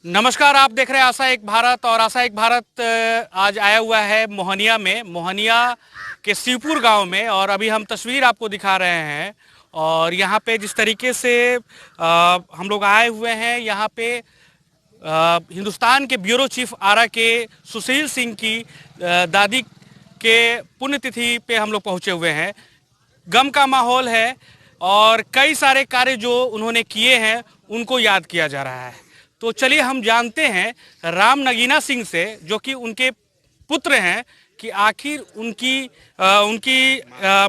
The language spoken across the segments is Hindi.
नमस्कार, आप देख रहे हैं आशा एक भारत। और आशा एक भारत आज आया हुआ है मोहनिया में, मोहनिया के शिवपुर गांव में। और अभी हम तस्वीर आपको दिखा रहे हैं। और यहाँ पे जिस तरीके से हम लोग आए हुए हैं, यहाँ पे हिंदुस्तान के ब्यूरो चीफ आरा के सुशील सिंह की दादी के पुण्यतिथि पे हम लोग पहुँचे हुए हैं। गम का माहौल है और कई सारे कार्य जो उन्होंने किए हैं उनको याद किया जा रहा है। तो चलिए हम जानते हैं राम नगीना सिंह से, जो कि उनके पुत्र हैं, कि आखिर उनकी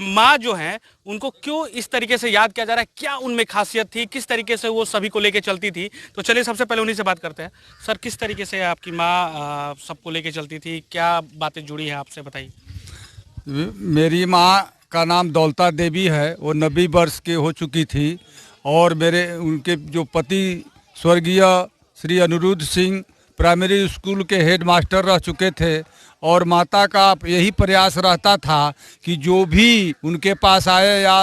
माँ जो हैं उनको क्यों इस तरीके से याद किया जा रहा है, क्या उनमें खासियत थी, किस तरीके से वो सभी को लेके चलती थी। तो चलिए सबसे पहले उन्हीं से बात करते हैं। सर, किस तरीके से आपकी माँ सबको लेके चलती थी, क्या बातें जुड़ी हैं आपसे, बताइए। मेरी माँ का नाम दौलता देवी है। वो 90 वर्ष की हो चुकी थी। और उनके जो पति स्वर्गीय श्री अनिरुद्ध सिंह प्राइमरी स्कूल के हेड मास्टर रह चुके थे। और माता का यही प्रयास रहता था कि जो भी उनके पास आए या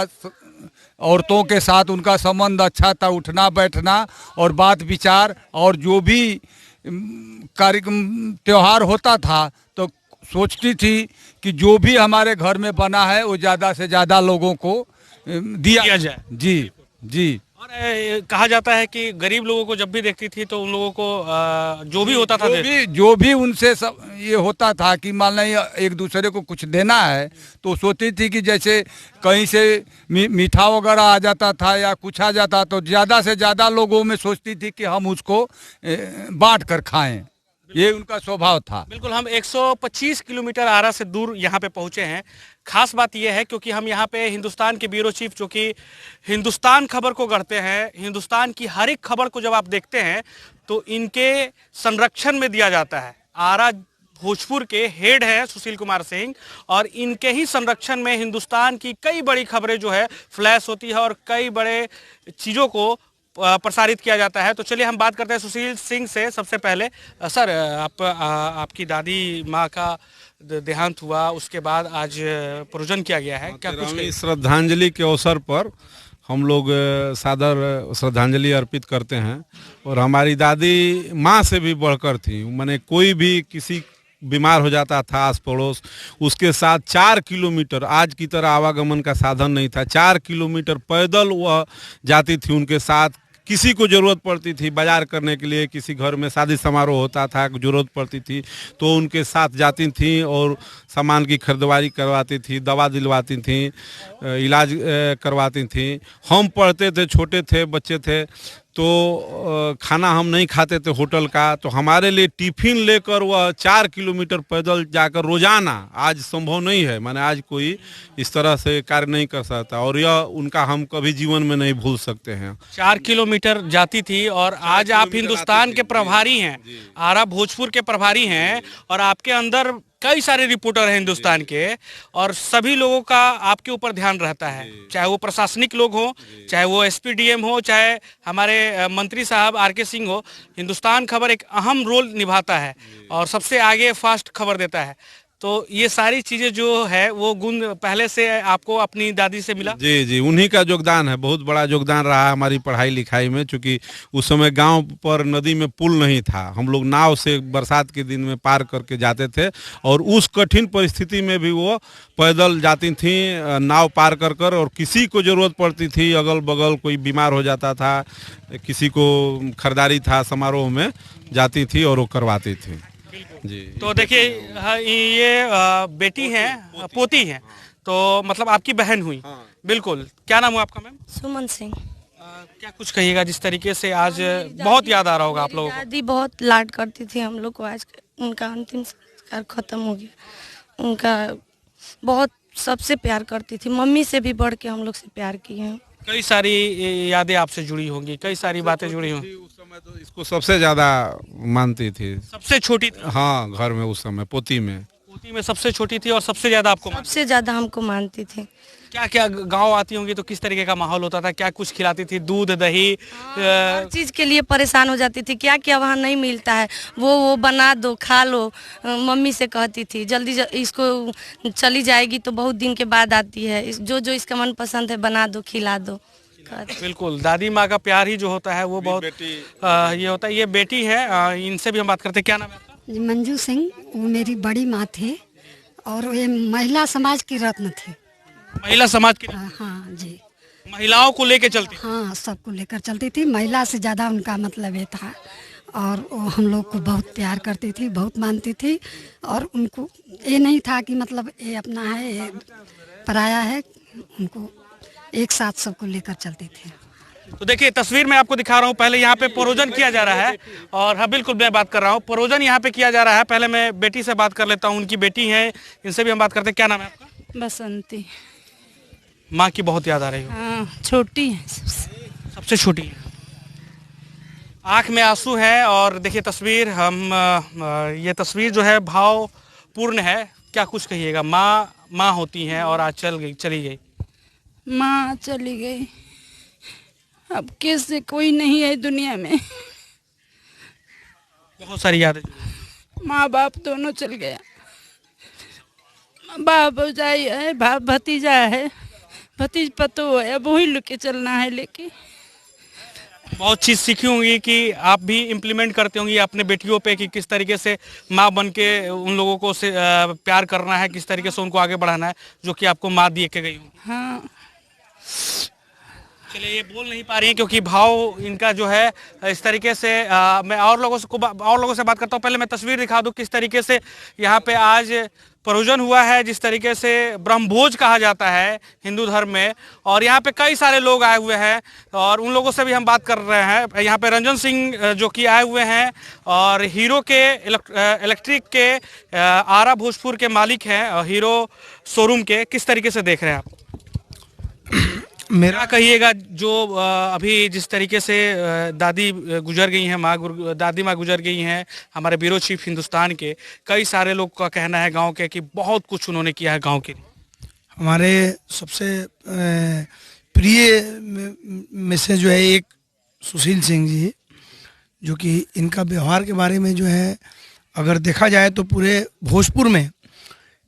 औरतों के साथ उनका संबंध अच्छा था, उठना बैठना और बात विचार, और जो भी कार्यक्रम त्यौहार होता था तो सोचती थी कि जो भी हमारे घर में बना है वो ज़्यादा से ज़्यादा लोगों को दिया जाए। जी जी। और कहा जाता है कि गरीब लोगों को जब भी देखती थी तो उन लोगों को जो भी होता था, जो भी उनसे सब ये होता था कि मान लीजिए एक दूसरे को कुछ देना है तो सोचती थी कि जैसे कहीं से मीठा वगैरह आ जाता था या कुछ आ जाता तो ज़्यादा से ज़्यादा लोगों में सोचती थी कि हम उसको बांट कर खाएं। ये उनका स्वभाव था। बिल्कुल। हम 125 किलोमीटर आरा से दूर यहाँ पे पहुँचे हैं। खास बात यह है क्योंकि हम यहाँ पे हिंदुस्तान के ब्यूरो चीफ, जो कि हिंदुस्तान खबर को गढ़ते हैं, हिंदुस्तान की हर एक खबर को जब आप देखते हैं तो इनके संरक्षण में दिया जाता है। आरा भोजपुर के हेड हैं सुशील कुमार सिंह, और इनके ही संरक्षण में हिंदुस्तान की कई बड़ी खबरें जो है फ्लैश होती है और कई बड़े चीज़ों को प्रसारित किया जाता है। तो चलिए हम बात करते हैं सुशील सिंह से। सबसे पहले सर, आपकी दादी माँ का देहांत हुआ, उसके बाद आज प्रोजन किया गया है, क्या कुछ श्रद्धांजलि के अवसर पर हम लोग सादर श्रद्धांजलि अर्पित करते हैं। और हमारी दादी माँ से भी बढ़कर थी। माने कोई भी किसी बीमार हो जाता था आस पड़ोस, उसके साथ 4 किलोमीटर, आज की तरह आवागमन का साधन नहीं था, 4 किलोमीटर पैदल वह जाती थी उनके साथ। किसी को ज़रूरत पड़ती थी बाजार करने के लिए, किसी घर में शादी समारोह होता था, ज़रूरत पड़ती थी तो उनके साथ जाती थी और सामान की खरीददारी करवाती थी, दवा दिलवाती थी, इलाज करवाती थी। हम पढ़ते थे, छोटे थे, बच्चे थे, तो खाना हम नहीं खाते थे होटल का, तो हमारे लिए टिफ़िन लेकर वह 4 किलोमीटर पैदल जाकर रोज़ाना, आज संभव नहीं है, माने आज कोई इस तरह से कार्य नहीं कर सकता। और यह उनका हम कभी जीवन में नहीं भूल सकते हैं। 4 किलोमीटर जाती थी। और आज आप हिंदुस्तान के प्रभारी हैं, आरा भोजपुर के प्रभारी हैं, और आपके अंदर कई सारे रिपोर्टर हैं हिंदुस्तान के, और सभी लोगों का आपके ऊपर ध्यान रहता है, चाहे वो प्रशासनिक लोग हों, चाहे वो एसपीडीएम हो, चाहे हमारे मंत्री साहब आरके सिंह हो। हिंदुस्तान खबर एक अहम रोल निभाता है और सबसे आगे फास्ट खबर देता है। तो ये सारी चीज़ें जो है वो गुण पहले से आपको अपनी दादी से मिला? जी जी, उन्हीं का योगदान है, बहुत बड़ा योगदान रहा हमारी पढ़ाई लिखाई में। चूँकि उस समय गांव पर नदी में पुल नहीं था, हम लोग नाव से बरसात के दिन में पार करके जाते थे। और उस कठिन परिस्थिति में भी वो पैदल जाती थी, नाव पार कर कर। और किसी को ज़रूरत पड़ती थी, अगल बगल कोई बीमार हो जाता था, किसी को खरीदारी था, समारोह में जाती थी और वो करवाती थी जी। तो देखिए, ये बेटी हैं, पोती हैं, तो मतलब आपकी बहन हुई। बिल्कुल। क्या नाम हुआ आपका मैम? सुमन सिंह। क्या कुछ कहिएगा, जिस तरीके से आज बहुत याद आ रहा होगा आप लोगों को? दादी बहुत लाड करती थी हम लोग को। आज उनका अंतिम संस्कार खत्म हो गया। उनका बहुत सबसे प्यार करती थी, मम्मी से भी बढ़ के हम लोग से प्यार की हैं। कई सारी यादें आपसे जुड़ी होंगी, कई सारी बातें जुड़ी होंगी। उस समय तो इसको सबसे ज्यादा मानती थी, सबसे छोटी? हाँ, घर में उस समय पोती में सबसे छोटी थी और सबसे ज्यादा आपको सबसे ज्यादा हमको मानती थी। क्या क्या गांव आती होंगी तो किस तरीके का माहौल होता था, क्या कुछ खिलाती थी? दूध, दही? हर चीज के लिए परेशान हो जाती थी, क्या क्या वहाँ नहीं मिलता है वो बना दो, खा लो। मम्मी से कहती थी जल्दी इसको चली जाएगी तो बहुत दिन के बाद आती है, जो जो इसका मन पसंद है बना दो, खिला दो। दादी। बिल्कुल, दादी माँ का प्यार ही जो होता है वो बहुत ये होता है। ये बेटी है, इनसे भी हम बात करते हैं। क्या नाम है आपका? जी, मंजू सिंह, वो मेरी बड़ी माँ थी और ये महिला समाज की रत्न थी। महिला समाज की हाँ हाँ जी, महिलाओं को लेके चलती। हाँ सबको लेकर चलती थी। महिला से ज़्यादा उनका मतलब ये था और वो हम लोग को बहुत प्यार करती थी, बहुत मानती थी। और उनको ये नहीं था कि मतलब ये अपना है, ये पराया है। उनको एक साथ सबको लेकर चलती थी। तो देखिए तस्वीर में आपको दिखा रहा हूँ। पहले यहाँ पे परोजन किया जा रहा है और हाँ बिल्कुल मैं बात कर रहा हूँ, परोजन यहाँ पे किया जा रहा है। पहले मैं बेटी से बात कर लेता हूँ, उनकी बेटी है, इनसे भी हम बात करते हैं। क्या नाम है आपका? बसंती। माँ की बहुत याद आ रही हो? हाँ, छोटी है सबसे छोटी है। आँख में आंसू है और देखिए तस्वीर, ये तस्वीर जो है भावपूर्ण है। क्या कुछ कहिएगा? माँ होती हैं और आज चली गई। माँ चली गई, अब कैसे कोई नहीं है दुनिया में। बहुत सारी यादें। माँ बाप दोनों चल गया। बाप भौजाई है, बाप भतीजा है, भतीज पतो है, अब वही लेके चलना है। लेके बहुत चीज़ सीखी होंगी कि आप भी इम्प्लीमेंट करते होंगी अपने बेटियों पे कि किस तरीके से माँ बन के उन लोगों को से प्यार करना है, किस तरीके से उनको आगे बढ़ाना है, जो कि आपको माँ दिए के गई होंगी। हाँ, चलिए, ये बोल नहीं पा रही हैं क्योंकि भाव इनका जो है इस तरीके से मैं और लोगों से बात करता हूँ। पहले मैं तस्वीर दिखा दूँ किस तरीके से यहाँ पे आज परोजन हुआ है, जिस तरीके से ब्रह्मभोज कहा जाता है हिंदू धर्म में। और यहाँ पे कई सारे लोग आए हुए हैं और उन लोगों से भी हम बात कर रहे हैं। यहाँ पे रंजन सिंह जो कि आए हुए हैं और हीरो के इलेक्ट्रिक के आरा भोजपुर के मालिक हैं और हीरो शोरूम के। किस तरीके से देख रहे हैं आप? मेरा कहिएगा जो अभी जिस तरीके से दादी गुजर गई हैं, दादी माँ गुजर गई हैं, हमारे ब्यूरो चीफ हिंदुस्तान के, कई सारे लोग का कहना है गांव के कि बहुत कुछ उन्होंने किया है गांव के लिए। हमारे सबसे प्रिय में से जो है एक सुशील सिंह जी, जो कि इनका व्यवहार के बारे में जो है अगर देखा जाए तो पूरे भोजपुर में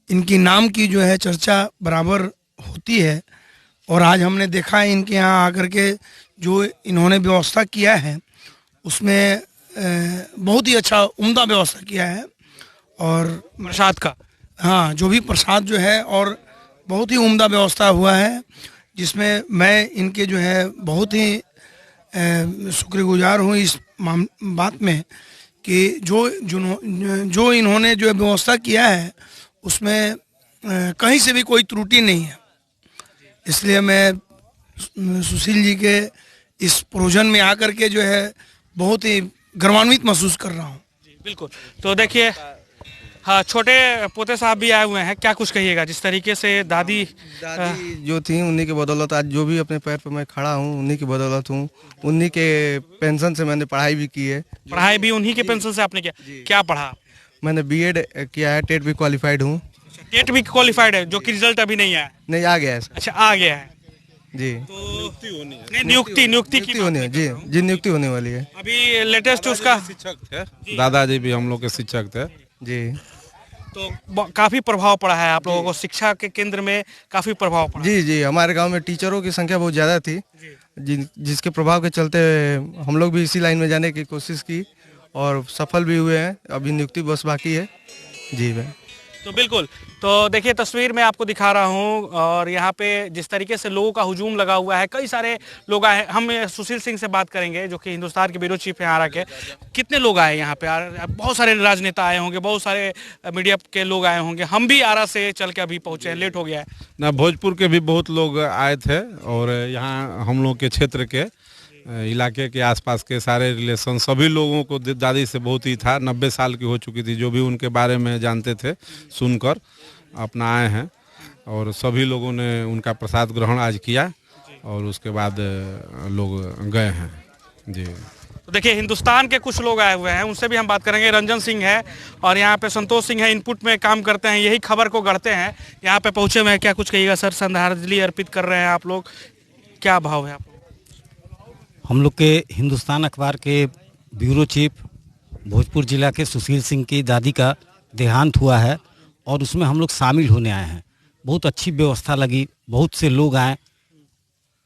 इनकी नाम की जो है चर्चा बराबर होती है। और आज हमने देखा है इनके यहाँ आकर के जो इन्होंने व्यवस्था किया है उसमें बहुत ही अच्छा उम्दा व्यवस्था किया है। और प्रसाद का, हाँ, जो भी प्रसाद जो है और बहुत ही उम्दा व्यवस्था हुआ है, जिसमें मैं इनके जो है बहुत ही शुक्रगुजार हूँ इस बात में कि जो इन्होंने जो व्यवस्था किया है उसमें कहीं से भी कोई त्रुटि नहीं है। इसलिए मैं सुशील जी के इस प्रोजन में आकर के जो है बहुत ही गर्वान्वित महसूस कर रहा हूँ। बिल्कुल। तो देखिए, हाँ, छोटे पोते साहब भी आए हुए हैं। क्या कुछ कहिएगा? जिस तरीके से दादी जो थी उन्हीं की बदौलत आज जो भी अपने पैर पे मैं खड़ा हूँ, उन्हीं की बदौलत हूँ। उन्हीं के पेंशन से मैंने पढ़ाई भी की है। पढ़ाई भी उन्हीं के पेंशन से आपने किया? क्या पढ़ा? मैंने बीएड किया है, टेट भी क्वालिफाइड हूँ। टेट भी क्वालिफाइड है, जो कि रिजल्ट अभी नहीं आया? नहीं, आ गया है। अच्छा, आ गया है जी। तो नियुक्ति की होनी है जी, नियुक्ति होने वाली है। अभी लेटेस्ट उसका शिक्षक थे, दादाजी भी हम लोग के शिक्षक थे जी। तो काफी प्रभाव पड़ा है आप लोगों को, शिक्षा के केंद्र में काफी प्रभाव पड़ा। जी जी, हमारे गांव में टीचरों की संख्या बहुत ज़्यादा थी, जिसके प्रभाव के चलते हम लोग भी इसी लाइन में जाने की कोशिश की और सफल भी हुए हैं। अभी नियुक्ति बस बाकी है जी भाई। तो बिल्कुल, तो देखिए तस्वीर में आपको दिखा रहा हूँ और यहाँ पे जिस तरीके से लोगों का हुजूम लगा हुआ है, कई सारे लोग आए हैं। हम सुशील सिंह से बात करेंगे जो कि हिंदुस्तान के ब्यूरो चीफ हैं आरा के। कितने लोग आए यहाँ पे? बहुत सारे राजनेता आए होंगे, बहुत सारे मीडिया के लोग आए होंगे। हम भी आरा से चल के अभी पहुँचे हैं, लेट हो गया है ना। भोजपुर के भी बहुत लोग आए थे और यहाँ हम लोग के क्षेत्र के इलाके के आसपास के सारे रिलेशन, सभी लोगों को दादी से बहुत ही था। 90 साल की हो चुकी थी, जो भी उनके बारे में जानते थे सुनकर अपना आए हैं और सभी लोगों ने उनका प्रसाद ग्रहण आज किया और उसके बाद लोग गए हैं जी। तो देखिए हिंदुस्तान के कुछ लोग आए हुए हैं, उनसे भी हम बात करेंगे। रंजन सिंह है और यहाँ पे संतोष सिंह है, इनपुट में काम करते हैं, यही खबर को गढ़ते हैं। यहाँ पे पहुँचे हुए हैं। क्या कुछ कहिएगा सर? श्रद्धांजलि अर्पित कर रहे हैं आप लोग, क्या भाव है आप? हम लोग के हिंदुस्तान अखबार के ब्यूरो चीफ भोजपुर जिला के सुशील सिंह की दादी का देहांत हुआ है और उसमें हम लोग शामिल होने आए हैं। बहुत अच्छी व्यवस्था लगी, बहुत से लोग आए,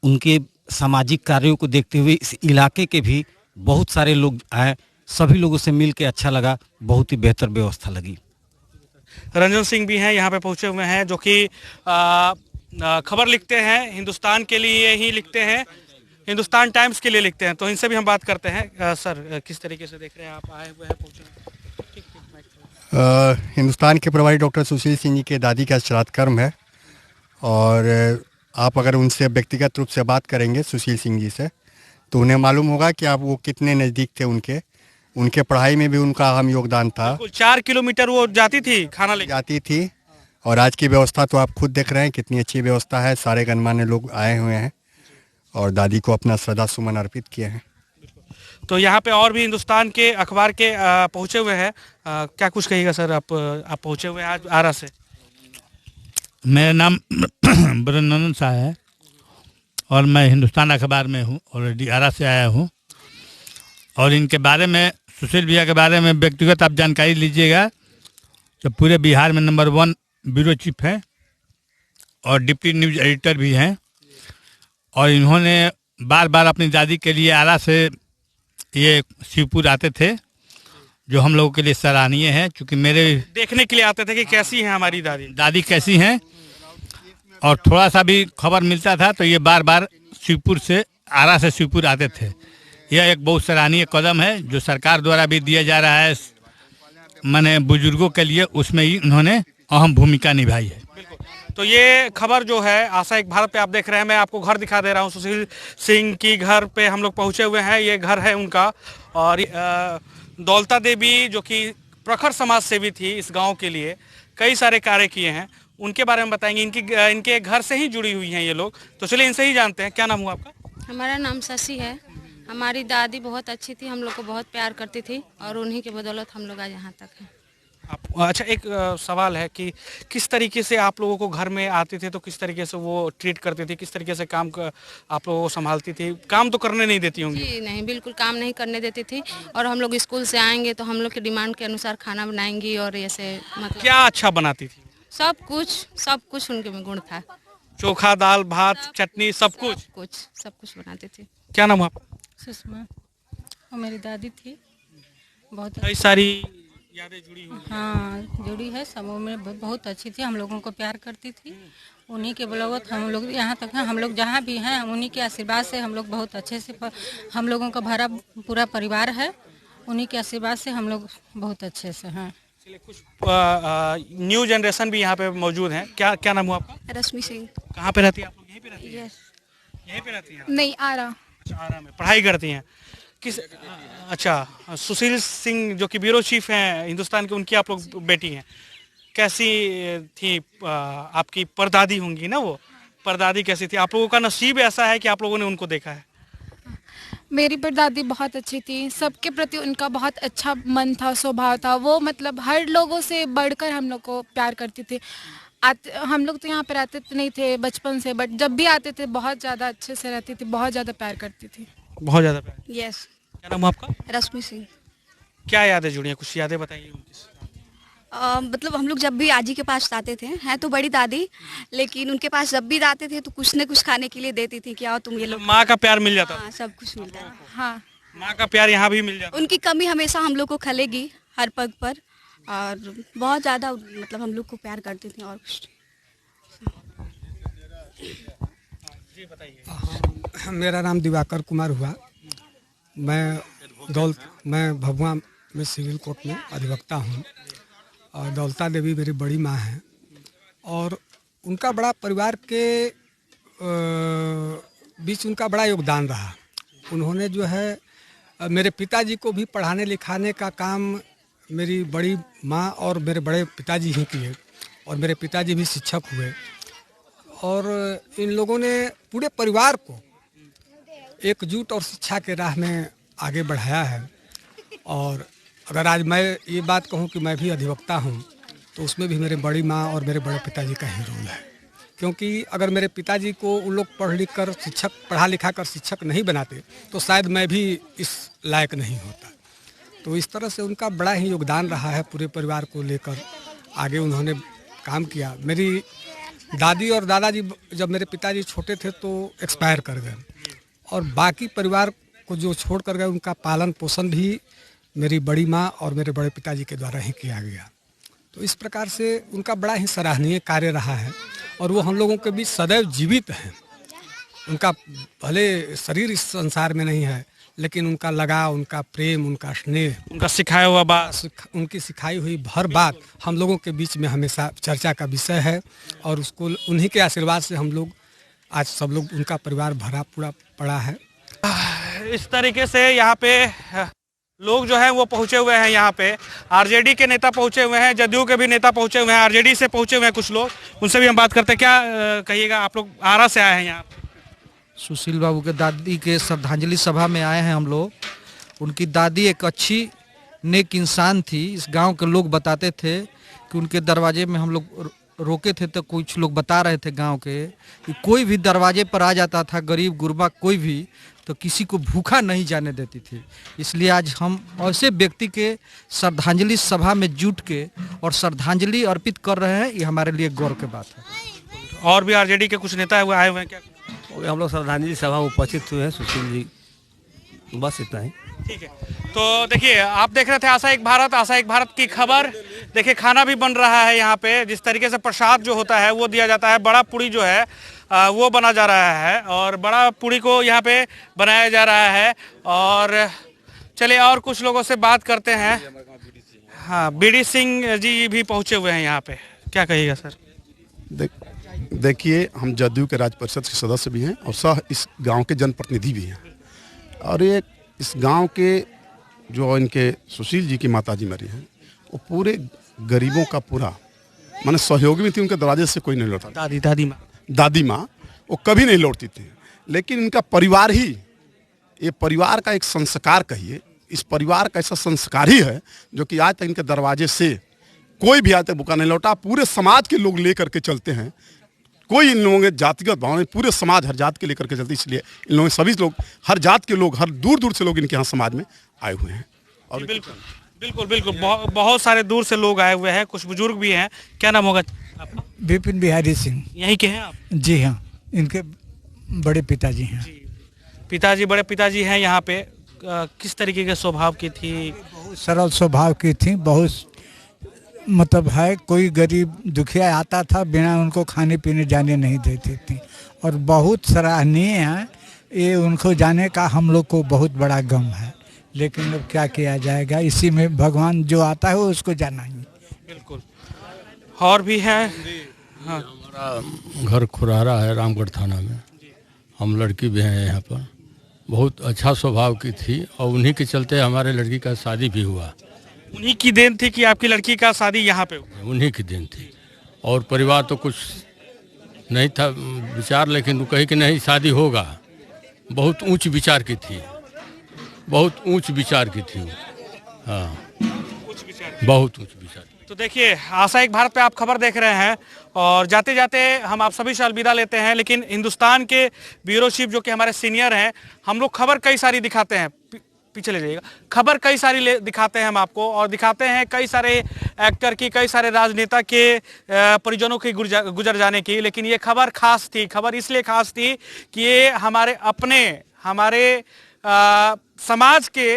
उनके सामाजिक कार्यों को देखते हुए इस इलाके के भी बहुत सारे लोग आए, सभी लोगों से मिल के अच्छा लगा, बहुत ही बेहतर व्यवस्था लगी। रंजन सिंह भी हैं यहाँ पे पहुँचे हुए हैं, जो कि खबर लिखते हैं, हिंदुस्तान के लिए ही लिखते हैं, हिंदुस्तान टाइम्स के लिए लिखते हैं। तो इनसे भी हम बात करते हैं। सर, किस तरीके से देख रहे हैं, आप आए हुए हैं, पहुँचे हैं? हिंदुस्तान के प्रभारी डॉक्टर सुशील सिंह जी के दादी का श्राद्ध कर्म है, और आप अगर उनसे व्यक्तिगत रूप से बात करेंगे सुशील सिंह जी से, तो उन्हें मालूम होगा कि आप वो कितने नज़दीक थे उनके पढ़ाई में भी उनका अहम योगदान था। 4 किलोमीटर वो जाती थी, खाना ले जाती थी, और आज की व्यवस्था तो आप खुद देख रहे हैं कितनी अच्छी व्यवस्था है। सारे गणमान्य लोग आए हुए हैं और दादी को अपना श्रद्धा सुमन अर्पित किए हैं। तो यहाँ पे और भी हिंदुस्तान के अखबार के पहुँचे हुए हैं। क्या कुछ कहिएगा सर, आप पहुँचे हुए हैं आज आरा से? मेरा नाम ब्रह्मानंद शाह है और मैं हिंदुस्तान अखबार में हूँ, ऑलरेडी आरा से आया हूँ। और इनके बारे में, सुशील भैया के बारे में व्यक्तिगत आप जानकारी लीजिएगा तो पूरे बिहार में नंबर 1 ब्यूरो चीफ है और डिप्टी न्यूज एडिटर भी हैं। और इन्होंने बार बार अपनी दादी के लिए आरा से ये शिवपुर आते थे, जो हम लोगों के लिए सराहनीय है, क्योंकि मेरे देखने के लिए आते थे कि कैसी है हमारी दादी कैसी हैं। और थोड़ा सा भी खबर मिलता था तो ये बार बार शिवपुर से, आरा से शिवपुर आते थे। यह एक बहुत सराहनीय कदम है जो सरकार द्वारा भी दिया जा रहा है, माने बुजुर्गों के लिए, उसमें ही उन्होंने अहम भूमिका निभाई है। तो ये खबर जो है आशा एक भारत पे आप देख रहे हैं। मैं आपको घर दिखा दे रहा हूँ, सुशील सिंह की घर पे हम लोग पहुँचे हुए हैं। ये घर है उनका, और दौलता देवी जो कि प्रखर समाज सेवी थी, इस गांव के लिए कई सारे कार्य किए हैं, उनके बारे में बताएंगे। इनके घर से ही जुड़ी हुई हैं ये लोग, तो चलिए इनसे ही जानते हैं। क्या नाम हुआ आपका? हमारा नाम शशि है। हमारी दादी बहुत अच्छी थी, हम लोग को बहुत प्यार करती थी और उन्हीं के बदौलत हम लोग आज यहाँ तक हैं। अच्छा, एक सवाल है कि किस तरीके से आप लोगों को घर में आते थे, तो किस तरीके से वो ट्रीट करती थी, किस तरीके से काम आप लोगों को संभालती थी? काम तो करने नहीं देती होंगी? जी नहीं, बिल्कुल काम नहीं करने देती थी। और हम लोग स्कूल से आएंगे तो हम लोग के डिमांड के अनुसार खाना बनाएंगी, और ऐसे मतलब क्या अच्छा बनाती थी? सब कुछ उनके में गुण था। चोखा, दाल, भात, चटनी, सब कुछ बनाते थे। क्या नाम आपका? सुषमा, और मेरी दादी थी। बहुत कई सारी यादें जुड़ी हुई। हाँ, जुड़ी है, समूह में बहुत अच्छी थी, हम लोगों को प्यार करती थी। उन्हीं के बलौत हम लोग यहाँ तक हैं। हम लोग जहाँ भी हैं, उन्हीं के आशीर्वाद से हम लोग बहुत अच्छे से, हम लोगों का भरा पूरा परिवार है, उन्हीं के आशीर्वाद से हम लोग बहुत अच्छे से हैं। कुछ न्यू जनरेशन भी यहाँ पे मौजूद हैं। क्या नाम हुआ आपका? रश्मि सिंह। कहाँ पे रहती है आप लोग? यहीं पे रहती है? यहीं पे रहती हैं? नहीं, आरा। अच्छा, आरा में पढ़ाई करती हैं? अच्छा, सुशील सिंह जो कि ब्यूरो चीफ हैं हिंदुस्तान के, उनकी आप लोग बेटी हैं। कैसी थी आपकी परदादी होंगी ना, वो परदादी कैसी थी? आप लोगों का नसीब ऐसा है कि आप लोगों ने उनको देखा है। मेरी परदादी बहुत अच्छी थी, सबके प्रति उनका बहुत अच्छा मन था, स्वभाव था। वो मतलब हर लोगों से बढ़कर हम लोग को प्यार करती थी। हम लोग तो यहाँ पे रहते नहीं थे बचपन से, बट जब भी आते थे बहुत ज़्यादा अच्छे से रहती थी, बहुत ज़्यादा प्यार करती थी। बहुत ज़्यादा प्यार? यस। क्या नाम आपका? रश्मि सिंह। क्या यादें जुड़ी हैं, कुछ यादें बताइए उनकी। मतलब हम लोग जब भी आजी के पास आते थे, हैं तो बड़ी दादी, लेकिन उनके पास जब भी जाते थे तो कुछ न कुछ खाने के लिए देती थी कि आओ तुम ये लोग। माँ का प्यार मिल जाता? हाँ, सब कुछ मिलता है। हाँ, माँ का प्यार यहाँ भी मिल जाता? उनकी कमी हमेशा हम लोग को खलेगी हर पग पर, और बहुत ज़्यादा मतलब हम लोग को प्यार करती थी। और कुछ मेरा नाम दिवाकर कुमार हुआ। मैं भभुआ में सिविल कोर्ट में अधिवक्ता हूँ, और दौलता देवी मेरी बड़ी माँ हैं। और उनका बड़ा परिवार के बीच उनका बड़ा योगदान रहा। उन्होंने जो है मेरे पिताजी को भी पढ़ाने लिखाने का काम मेरी बड़ी माँ और मेरे बड़े पिताजी ही किए, और मेरे पिताजी भी शिक्षक हुए। और इन लोगों ने पूरे परिवार को एकजुट और शिक्षा के राह में आगे बढ़ाया है। और अगर आज मैं ये बात कहूँ कि मैं भी अधिवक्ता हूँ, तो उसमें भी मेरे बड़ी माँ और मेरे बड़े पिताजी का ही रोल है। क्योंकि अगर मेरे पिताजी को उन लोग पढ़ा लिखा कर शिक्षक नहीं बनाते तो शायद मैं भी इस लायक नहीं होता। तो इस तरह से उनका बड़ा ही योगदान रहा है, पूरे परिवार को लेकर आगे उन्होंने काम किया। मेरी दादी और दादाजी जब मेरे पिताजी छोटे थे तो एक्सपायर कर गए, और बाकी परिवार को जो छोड़ कर गए उनका पालन पोषण भी मेरी बड़ी माँ और मेरे बड़े पिताजी के द्वारा ही किया गया। तो इस प्रकार से उनका बड़ा ही सराहनीय कार्य रहा है और वो हम लोगों के बीच सदैव जीवित हैं। उनका भले शरीर इस संसार में नहीं है, लेकिन उनका लगाव, उनका प्रेम, उनका स्नेह, उनका सिखाया हुआ बात, उनकी सिखाई हुई हर बात हम लोगों के बीच में हमेशा चर्चा का विषय है और उसको उन्हीं के आशीर्वाद से हम लोग आज सब लोग उनका परिवार भरा पूरा पड़ा है। इस तरीके से यहाँ पे लोग जो हैं वो पहुँचे हुए हैं। यहाँ पे आरजेडी के नेता पहुँचे हुए हैं, जदयू के भी नेता पहुँचे हुए हैं, आरजेडी से पहुँचे हुए हैं कुछ लोग, उनसे भी हम बात करते हैं। क्या कहिएगा, आप लोग आरा से आए हैं यहाँ? सुशील बाबू के दादी के श्रद्धांजलि सभा में आए हैं हम लोग। उनकी दादी एक अच्छी नेक इंसान थी। इस गांव के लोग बताते थे कि उनके दरवाजे में हम लोग रोके थे तो कुछ लोग बता रहे थे गांव के कि कोई भी दरवाजे पर आ जाता था, गरीब गुरबा कोई भी, तो किसी को भूखा नहीं जाने देती थी। इसलिए आज हम ऐसे व्यक्ति के श्रद्धांजलि सभा में जुट के और श्रद्धांजलि अर्पित कर रहे हैं, ये हमारे लिए गौरव की बात है। और भी आरजेडी के कुछ नेता आए हुए हैं क्या? हम लोग श्रद्धांजलि सभा में उपस्थित हुए हैं सुशील जी, बस इतना ही। ठीक है, तो देखिए आप देख रहे थे आशा एक भारत की खबर। देखिए खाना भी बन रहा है यहाँ पे, जिस तरीके से प्रसाद जो होता है वो दिया जाता है। बड़ा पूड़ी जो है वो बना जा रहा है और बड़ा पूड़ी को यहाँ पे बनाया जा रहा है। और चलिए और कुछ लोगों से बात करते हैं। हाँ, बीडी सिंह जी भी पहुँचे हुए हैं यहाँ पे, क्या कहिएगा सर? देखिए हम जदयू के राज्य परिषद के सदस्य भी हैं और सह इस गांव के जनप्रतिनिधि भी हैं। और ये इस गांव के जो इनके सुशील जी की माताजी मरी हैं, वो पूरे गरीबों का पूरा माने सहयोगी भी थी। उनके दरवाजे से कोई नहीं लौटता। दादी माँ वो कभी नहीं लौटती थी, लेकिन इनका परिवार ही, ये परिवार का एक संस्कार कहिए, इस परिवार का ऐसा संस्कार ही है जो कि आज तक इनके दरवाजे से कोई भी आज तक भूखा नहीं लौटा। पूरे समाज के लोग लेकर के चलते हैं, कोई इन लोगों के जातिगत भाव नहीं, पूरे समाज हर जात के लेकर के चलते। इसलिए इन लोगों सभी लोग, हर जात के लोग, हर दूर दूर से लोग इनके यहाँ समाज में आए हुए हैं। और बिल्कुल बिल्कुल बिल्कुल बहुत सारे दूर से लोग आए हुए हैं, कुछ बुजुर्ग भी हैं। क्या नाम होगा आपका? विपिन बिहारी सिंह। यहीं के हैं आप? जी हाँ, इनके बड़े पिताजी हैं। पिताजी, बड़े पिताजी हैं यहाँ पे। किस तरीके के स्वभाव की थी? बहुत सरल स्वभाव की थी, बहुत मतलब है, कोई गरीब दुखिया आता था बिना उनको खाने पीने जाने नहीं देती थी और बहुत सराहनीय है। ये उनको जाने का हम लोग को बहुत बड़ा गम है, लेकिन अब क्या किया जाएगा, इसी में भगवान जो आता है वो उसको जाना ही। बिल्कुल। और भी हैं? हाँ। हमारा घर खुरारा है रामगढ़ थाना में, हम लड़की भी हैं यहाँ पर। बहुत अच्छा स्वभाव की थी और उन्हीं के चलते हमारे लड़की का शादी भी हुआ। उन्हीं की देन थी कि आपकी लड़की का शादी यहाँ पे हुआ? उन्हीं की देन थी। और परिवार तो कुछ नहीं था विचार, लेकिन वो कही कि नहीं शादी होगा। बहुत ऊंच विचार की थी, बहुत ऊंच विचार की थी। हाँ, बहुत ऊंच विचार। तो देखिए आशा एक भारत पे आप खबर देख रहे हैं और जाते जाते हम आप सभी से अलविदा लेते हैं। लेकिन हिंदुस्तान के ब्यूरो चीफ जो कि हमारे सीनियर हैं, हम लोग खबर कई सारी दिखाते हैं, पीछे ले जाइएगा, खबर कई सारी दिखाते हैं हम आपको, और दिखाते हैं कई सारे एक्टर की, कई सारे राजनेता के परिजनों की गुजर जाने की। लेकिन ये खबर खास थी। खबर इसलिए खास थी कि ये हमारे समाज के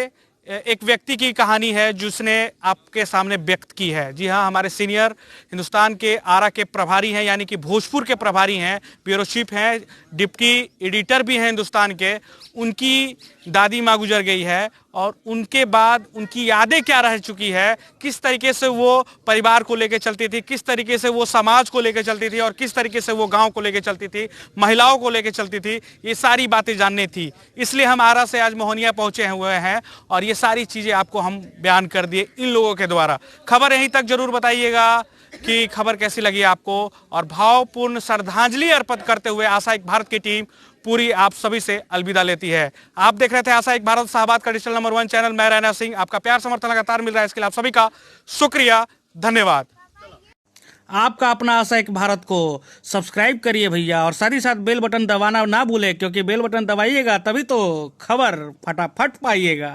एक व्यक्ति की कहानी है जिसने आपके सामने व्यक्त की है। जी हाँ, हमारे सीनियर हिंदुस्तान के आरा के प्रभारी हैं, यानी कि भोजपुर के प्रभारी हैं, ब्यूरो चीफ हैं, डिप्टी एडिटर भी हैं हिंदुस्तान के। उनकी दादी माँ गुजर गई है और उनके बाद उनकी यादें क्या रह चुकी है, किस तरीके से वो परिवार को लेकर चलती थी, किस तरीके से वो समाज को लेकर चलती थी और किस तरीके से वो गांव को लेकर चलती थी, महिलाओं को लेकर चलती थी, ये सारी बातें जाननी थी। इसलिए हम आरा से आज मोहनिया पहुंचे हुए हैं और ये सारी चीज़ें आपको हम बयान कर दिए इन लोगों के द्वारा। खबर यहीं तक जरूर बताइएगा कि खबर कैसी लगी आपको, और भावपूर्ण श्रद्धांजलि अर्पित करते हुए आशा एक भारत की टीम पूरी आप सभी से अलविदा लेती है। आप देख रहे थे आशा एक भारत, शाहबाद का डिजिटल नंबर 1 चैनल। मैं रैना सिंह, आपका प्यार समर्थन लगातार मिल रहा है, इसके लिए आप सभी का शुक्रिया, धन्यवाद। आपका अपना आशा एक भारत को सब्सक्राइब करिए भैया, और साथ ही साथ बेल बटन दबाना ना भूले, क्योंकि बेल बटन दबाइएगा तभी तो खबर फटाफट पाइएगा।